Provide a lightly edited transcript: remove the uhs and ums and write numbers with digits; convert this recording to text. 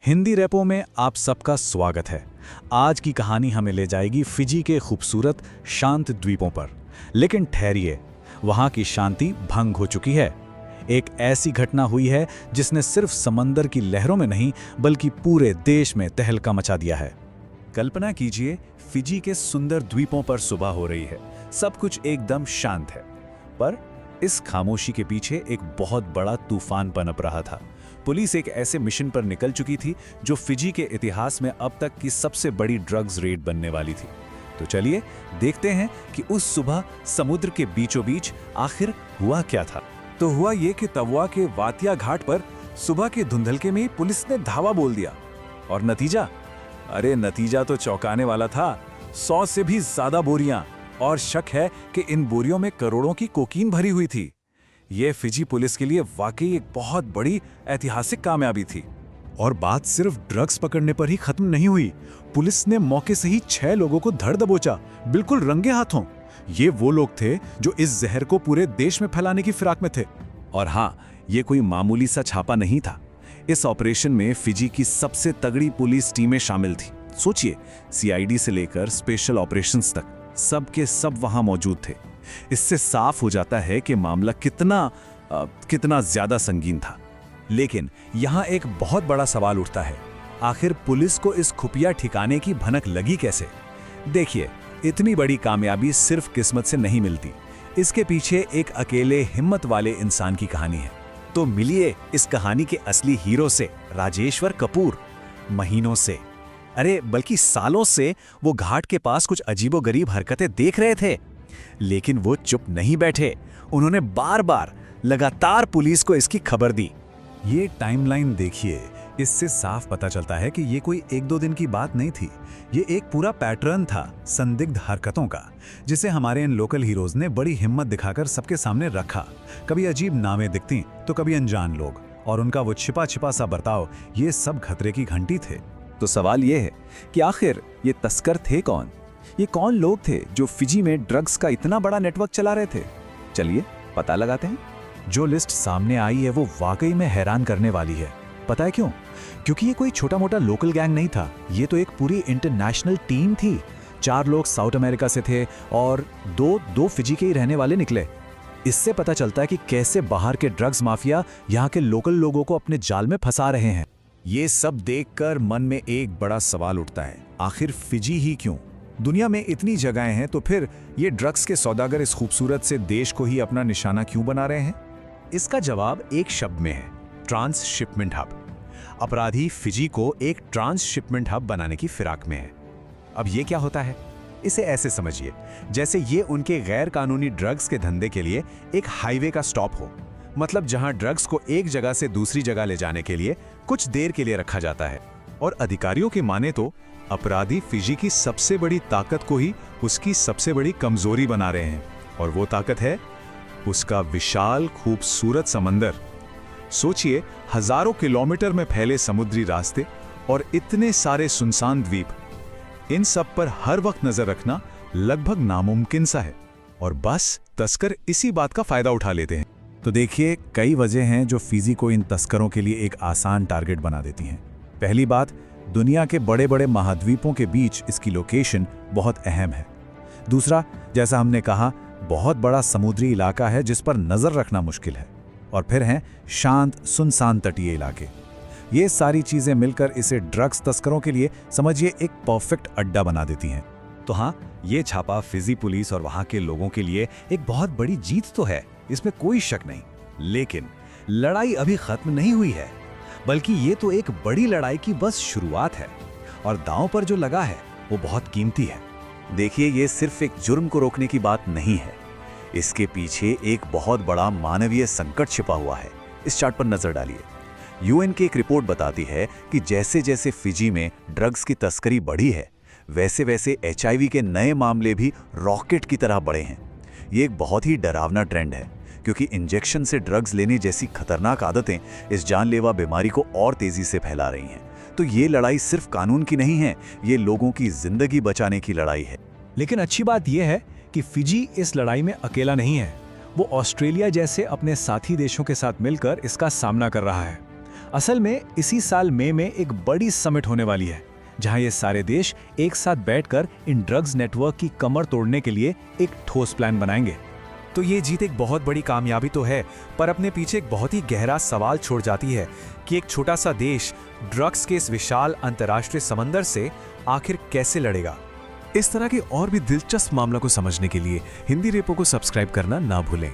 Hindi rapport में आप सबका स्वागत है। आज की कहानी हमें ले जाएगी फिजी के खूबसूरत शांत द्वीपों पर। लेकिन ठहरिए, वहां की शांति भंग हो चुकी है। एक ऐसी घटना हुई है जिसने सिर्फ समंदर की लहरों में नहीं बल्कि पूरे देश में तहलका मचा दिया है। कल्पना कीजिए, फिजी के सुंदर द्वीपों पर सुबह हो रही है, सब कुछ एकदम शांत है। पर इस खामोशी के पीछे एक बहुत बड़ा तूफान पनप रहा था। पुलिस एक ऐसे मिशन पर निकल चुकी थी जो फिजी के इतिहास में अब तक की सबसे बड़ी ड्रग्स रेड बनने वाली थी। तो चलिए देखते हैं कि उस सुबह समुद्र के बीचों बीच आखिर हुआ क्या था। तो हुआ ये कि तवा के वातिया घाट पर सुबह के धुंधलके में ही पुलिस ने धावा बोल दिया। और नतीजा तो चौंकाने वाला था। 100 से भी ज्यादा बोरियां, और शक है कि इन बोरियों में करोड़ों की कोकीन भरी हुई थी। यह फिजी पुलिस के लिए वाकई एक बहुत बड़ी ऐतिहासिक कामयाबी थी। और बात सिर्फ ड्रग्स पकड़ने पर ही खत्म नहीं हुई। पुलिस ने मौके से ही 6 लोगों को धर दबोचा, बिल्कुल रंगे हाथों। ये वो लोग थे जो इस जहर को पूरे देश में फैलाने की फिराक में थे। और हाँ, ये कोई मामूली सा छापा नहीं था। इस ऑपरेशन में फिजी की सबसे तगड़ी पुलिस टीमें शामिल थी। सोचिए, सीआईडी से लेकर स्पेशल ऑपरेशंस तक सब के सब वहां मौजूद थे। इससे साफ हो जाता है कि मामला कितना ज्यादा संगीन था। लेकिन यहां एक बहुत बड़ा सवाल उठता है, आखिर पुलिस को इस खुफिया ठिकाने की भनक लगी कैसे? देखिए, इतनी बड़ी कामयाबी सिर्फ किस्मत से नहीं मिलती। इसके पीछे एक अकेले हिम्मत वाले इंसान की कहानी है। तो मिलिए इस कहानी के असली हीरो से, राजेश्वर कपूर। महीनों से, अरे बल्कि सालों से वो घाट के पास कुछ अजीबोगरीब हरकतें देख रहे थे। लेकिन वो चुप नहीं बैठे। उन्होंने बार बार लगातार पुलिस को इसकी खबर दी। ये टाइमलाइन देखिए, इससे साफ पता चलता है कि ये कोई 1-2 दिन की बात नहीं थी। ये एक पूरा पैटर्न था संदिग्ध हरकतों का, जिसे हमारे इन लोकल हीरोज ने बड़ी हिम्मत दिखाकर सबके सामने रखा। कभी अजीब नामें दिखती तो कभी अनजान लोग, और उनका वो छिपा छिपा सा बर्ताव, ये सब खतरे की घंटी थे। तो सवाल ये है कि आखिर ये तस्कर थे कौन? ये कौन लोग थे जो फिजी में ड्रग्स का इतना बड़ा नेटवर्क चला रहे थे? चलिए पता लगाते हैं। जो लिस्ट सामने आई है वो वाकई में हैरान करने वाली है। पता है क्यों? क्योंकि ये कोई छोटा मोटा लोकल गैंग नहीं था। ये तो एक पूरी इंटरनेशनल टीम थी। 4 लोग साउथ अमेरिका से थे और दो फिजी के ही रहने वाले निकले। इससे पता चलता है कि कैसे बाहर के ड्रग्स माफिया यहाँ के लोकल लोगों को अपने जाल में फंसा रहे हैं। ये सब देखकर मन में एक बड़ा सवाल उठता है, आखिर फिजी ही क्यों? दुनिया में इतनी जगहें हैं, तो फिर ये ड्रग्स के सौदागर इस खूबसूरत से देश को ही अपना निशाना क्यों बना रहे हैं? इसका जवाब एक शब्द में है, ट्रांसशिपमेंट हब। अपराधी फिजी को एक ट्रांसशिपमेंट हब बनाने की फिराक में है। अब ये क्या होता है? इसे ऐसे समझिए, जैसे ये उनके गैर कानूनी ड्रग्स के धंधे के लिए एक हाईवे का स्टॉप हो। मतलब जहां ड्रग्स को एक जगह से दूसरी जगह ले जाने के लिए कुछ देर के लिए रखा जाता है। और अधिकारियों के माने तो अपराधी फिजी की सबसे बड़ी ताकत को ही उसकी सबसे बड़ी कमजोरी बना रहे हैं। और वो ताकत है उसका विशाल खूबसूरत समंदर। सोचिए, हजारों किलोमीटर में फैले समुद्री रास्ते और इतने सारे सुनसान द्वीप। इन सब पर हर वक्त नजर रखना लगभग नामुमकिन सा है। और बस तस्कर इसी बात का फायदा उठा लेते हैं। तो देखिए, कई वजह हैं जो फिजी को इन तस्करों के लिए एक आसान टारगेट बना देती हैं। पहली बात, दुनिया के बड़े बड़े महाद्वीपों के बीच इसकी लोकेशन बहुत अहम है। दूसरा, जैसा हमने कहा, बहुत बड़ा समुद्री इलाका है जिस पर नजर रखना मुश्किल है। और फिर हैं शांत सुनसान तटीय इलाके। ये सारी चीजें मिलकर इसे ड्रग्स तस्करों के लिए समझिए एक परफेक्ट अड्डा बना देती हैं। तो हाँ, ये छापा फिजी पुलिस और वहां के लोगों के लिए एक बहुत बड़ी जीत तो है, इसमें कोई शक नहीं। लेकिन लड़ाई अभी खत्म नहीं हुई है, बल्कि ये तो एक बड़ी लड़ाई की बस शुरुआत है। और दांव पर जो लगा है वो बहुत कीमती है। देखिए, ये सिर्फ एक जुर्म को रोकने की बात नहीं है, इसके पीछे एक बहुत बड़ा मानवीय संकट छिपा हुआ है। इस चार्ट पर नजर डालिए। यूएन की एक रिपोर्ट बताती है कि जैसे जैसे फिजी में ड्रग्स की तस्करी बढ़ी है, वैसे वैसे एचआईवी के नए मामले भी रॉकेट की तरह बढ़े हैं। ये एक बहुत ही डरावना ट्रेंड है, क्योंकि इंजेक्शन से ड्रग्स लेने जैसी खतरनाक आदतें इस जानलेवा बीमारी को और तेजी से फैला रही हैं। तो ये लड़ाई सिर्फ कानून की नहीं है, ये लोगों की जिंदगी बचाने की लड़ाई है। लेकिन अच्छी बात यह है कि फिजी इस लड़ाई में अकेला नहीं है। वो ऑस्ट्रेलिया जैसे अपने साथी देशों के साथ मिलकर इसका सामना कर रहा है। असल में इसी साल मई में एक बड़ी समिट होने वाली है, जहां ये सारे देश एक साथ बैठकर इन ड्रग्स नेटवर्क की कमर तोड़ने के लिए एक ठोस प्लान बनाएंगे। तो ये जीत एक बहुत बड़ी कामयाबी तो है, पर अपने पीछे एक बहुत ही गहरा सवाल छोड़ जाती है कि एक छोटा सा देश ड्रग्स के इस विशाल अंतर्राष्ट्रीय समंदर से आखिर कैसे लड़ेगा। इस तरह के और भी दिलचस्प मामलों को समझने के लिए हिंदी रेपो को सब्सक्राइब करना ना भूलें।